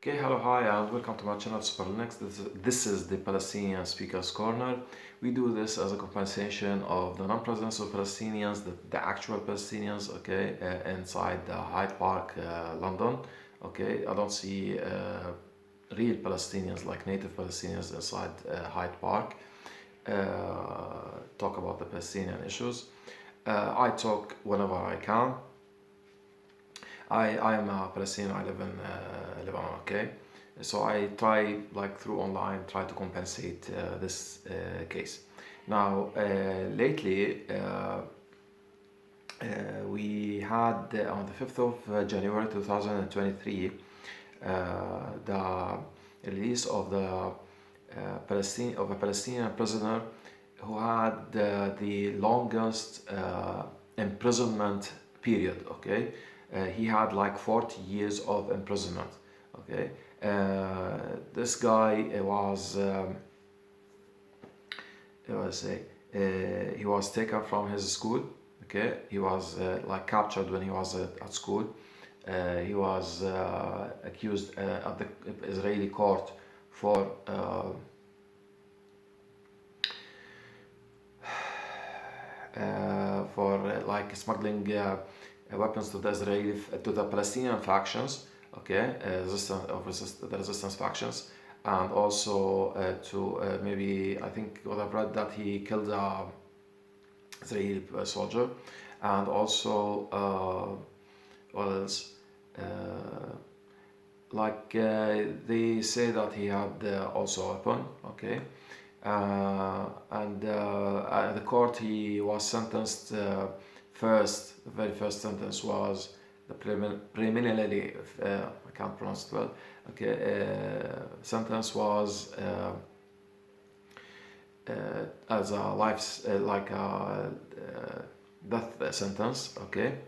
Okay, hello, hi, and welcome to my channel Super Linux. This is the Palestinian Speakers Corner. We do this as a compensation of the non-presence of Palestinians, the actual Palestinians, okay, inside the Hyde Park, London. Okay, I don't see real Palestinians like native Palestinians inside Hyde Park. Talk about the Palestinian issues. I talk whenever I can. I am a Palestinian. I live in Lebanon. Okay, so I try like through online try to compensate this case. Now lately we had on the 5th of January 2023 the release of the a Palestinian prisoner who had the longest imprisonment period. Okay, he had like 40 years of imprisonment. Okay, this guy he was taken from his school. Okay, he was like captured when he was at school. He was accused at the Israeli court for like smuggling weapons to the Palestinian factions. Okay, the resistance factions, and also to maybe I think what I've read that he killed a Israeli soldier, and also what else? They say that he had also a weapon. Okay, and at the court he was sentenced. The very first sentence was the preliminary. I can't pronounce it well. Okay, sentence was as a life like a death sentence. Okay,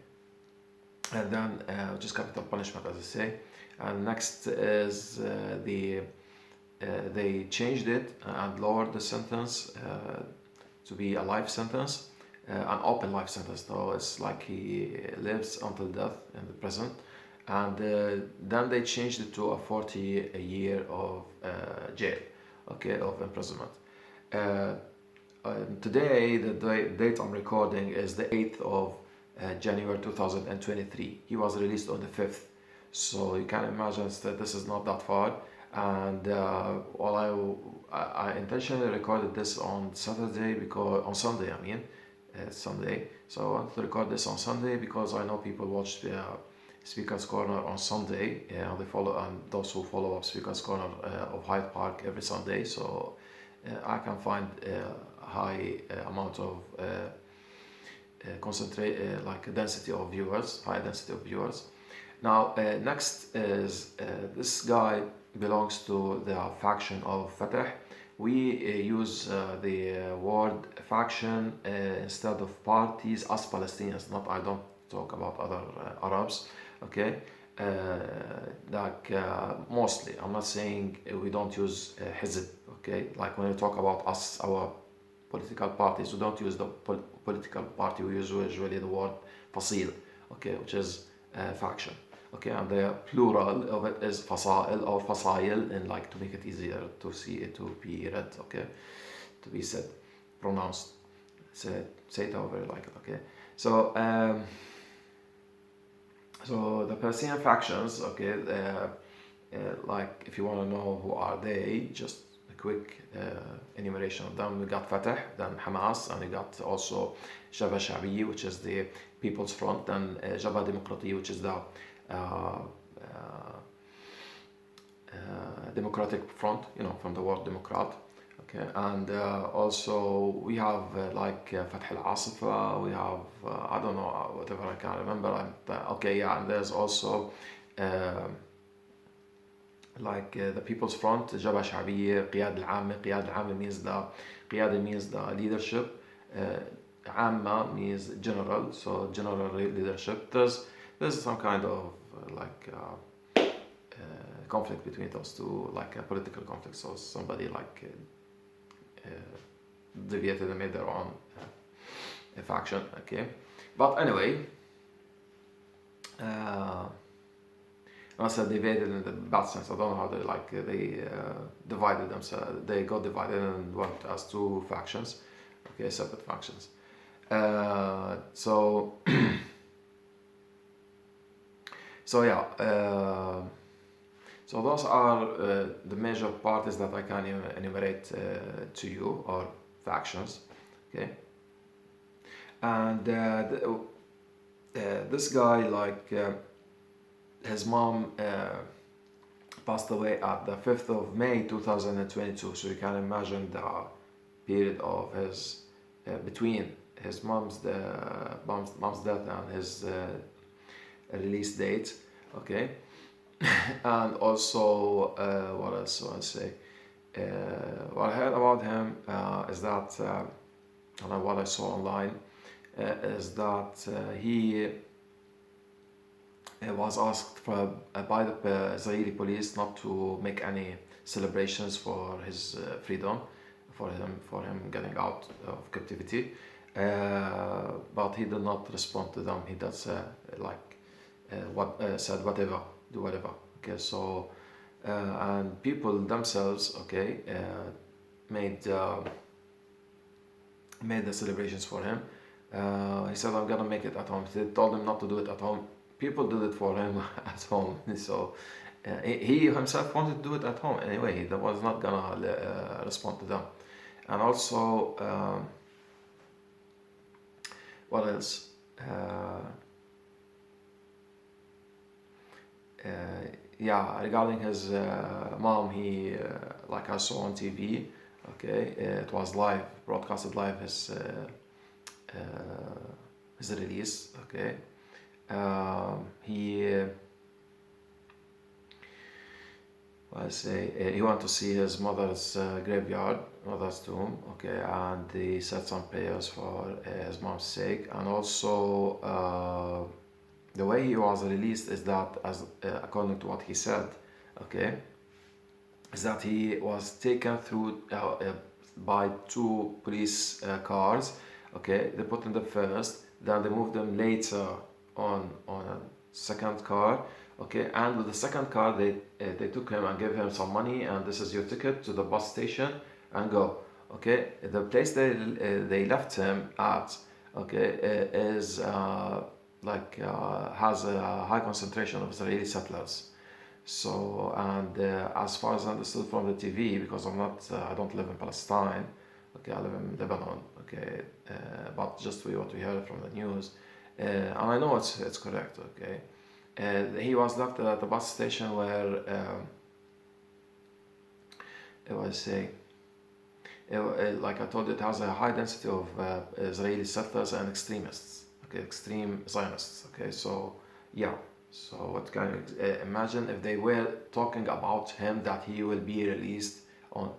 and then just capital punishment, as I say. And next is they changed it and lowered the sentence to be a life sentence, an open life sentence. So it's like he lives until death in the prison. And then they changed it to a 40 a year of jail, okay, of imprisonment. Uh, Today, the date I'm recording is the 8th of January 2023. He was released on the 5th. So you can imagine that this is not that far. And I intentionally recorded this on Saturday because on Sunday, I mean, Sunday. So I wanted to record this on Sunday because I know people watch the Speakers Corner on Sunday. They follow, and those who follow up Speakers Corner of Hyde Park every Sunday. So I can find a high amount of concentrate like density of viewers, high density of viewers. Now, next is this guy belongs to the faction of Fatah. We use the word faction instead of parties as Palestinians. Not, I don't talk about other Arabs. Okay, mostly. I'm not saying we don't use Hizb. Okay, like when you talk about us, our political parties, we don't use the political party. We use usually the word fasil. Okay, which is faction. Okay, and the plural of it is fasail or fasail, and like to make it easier to see it to be read. Okay, to be said, pronounced. Say it however you like it. Okay, so so the Palestinian factions. Okay, like if you want to know who are they, just a quick enumeration of them. We got Fatah, then Hamas, and we got also Jabhat Sha'biya, which is the People's Front, and Jabhat Demokrati, which is the Democratic Front, you know, from the word Democrat. Okay, and also we have Fatah al-Asifa, we have, I don't know, whatever I can remember. Okay, yeah, and there's also the People's Front, Jabhat Sha'biya, Qiyad al-Amma. Qiyad al-Amma means the leadership. Amma means general, so general leadership. There's some kind of conflict between those two, like a political conflict. So somebody deviated and made their own faction. Okay, but anyway, And I said divided in the bad sense. I don't know how they divided themselves. They got divided and went as two factions, okay, separate factions. So so yeah. So those are the major parties that I can enumerate to you, or factions, okay. And this guy, his mom passed away at the 5th of May 2022. So you can imagine the period of his between his mom's death and his release date, okay. And also, what else do I say? What I heard about him is that, and what I saw online, is that he was asked by the Israeli police not to make any celebrations for his freedom, for him getting out of captivity, but he did not respond to them. He does said whatever, do whatever. Okay, so and people themselves, okay, made the celebrations for him. He said, "I'm gonna make it at home." They told him not to do it at home. People did it for him at home. So he himself wanted to do it at home anyway. He was not gonna respond to them. And also, what else? Yeah, regarding his mom, he like I saw on TV. Okay, it was live, broadcasted live, his release. Okay, he I say he went to see his mother's mother's tomb. Okay, and he said some prayers for his mom's sake, and also the way he was released is that, as according to what he said, okay, is that he was taken through by two police cars. Okay, they put him the first, then they moved him later on a second car. Okay, and with the second car, they took him and gave him some money, and this is your ticket to the bus station, and go. Okay, the place they left him at, okay, is has a high concentration of Israeli settlers. So, and as far as I understood from the TV, because I don't live in Palestine, okay, I live in Lebanon, okay, but just what we heard from the news, and I know it's correct, okay. He was left at the bus station where, like I told you, it has a high density of Israeli settlers and extremists, okay, extreme Zionists, okay, so yeah. So what can you imagine if they were talking about him, that he will be released on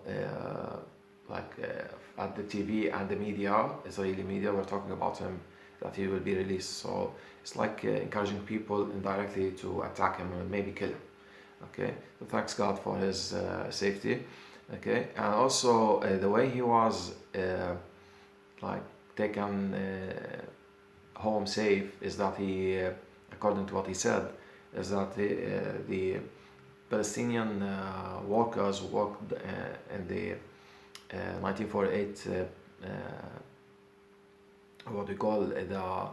at the TV, and the media, Israeli media, were talking about him, that he will be released. So it's like encouraging people indirectly to attack him and maybe kill him. Okay, so thanks God for his safety. Okay, and also the way he was taken home safe is that he, according to what he said, is that the Palestinian workers who worked in the 1948, what we call the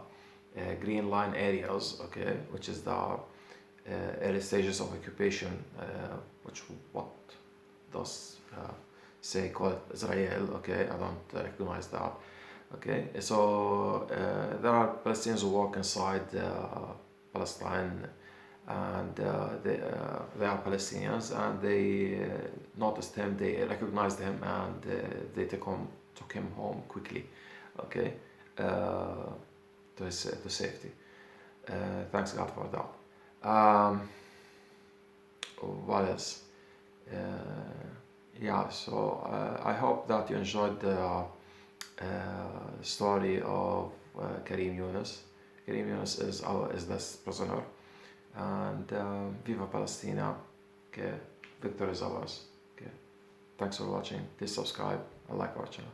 Green Line areas, okay, which is the early stages of occupation, which what does say call it Israel, okay, I don't recognize that. Okay, so there are Palestinians who work inside Palestine, and they are Palestinians, and they noticed him, they recognized him, and they took him home quickly, okay, to safety. Thanks God for that. What else? Yeah, so I hope that you enjoyed the story of Karim Yunus. Karim Yunus is this prisoner, and Viva Palestina. Okay, victory is ours. Okay, thanks for watching. Please subscribe and like our channel.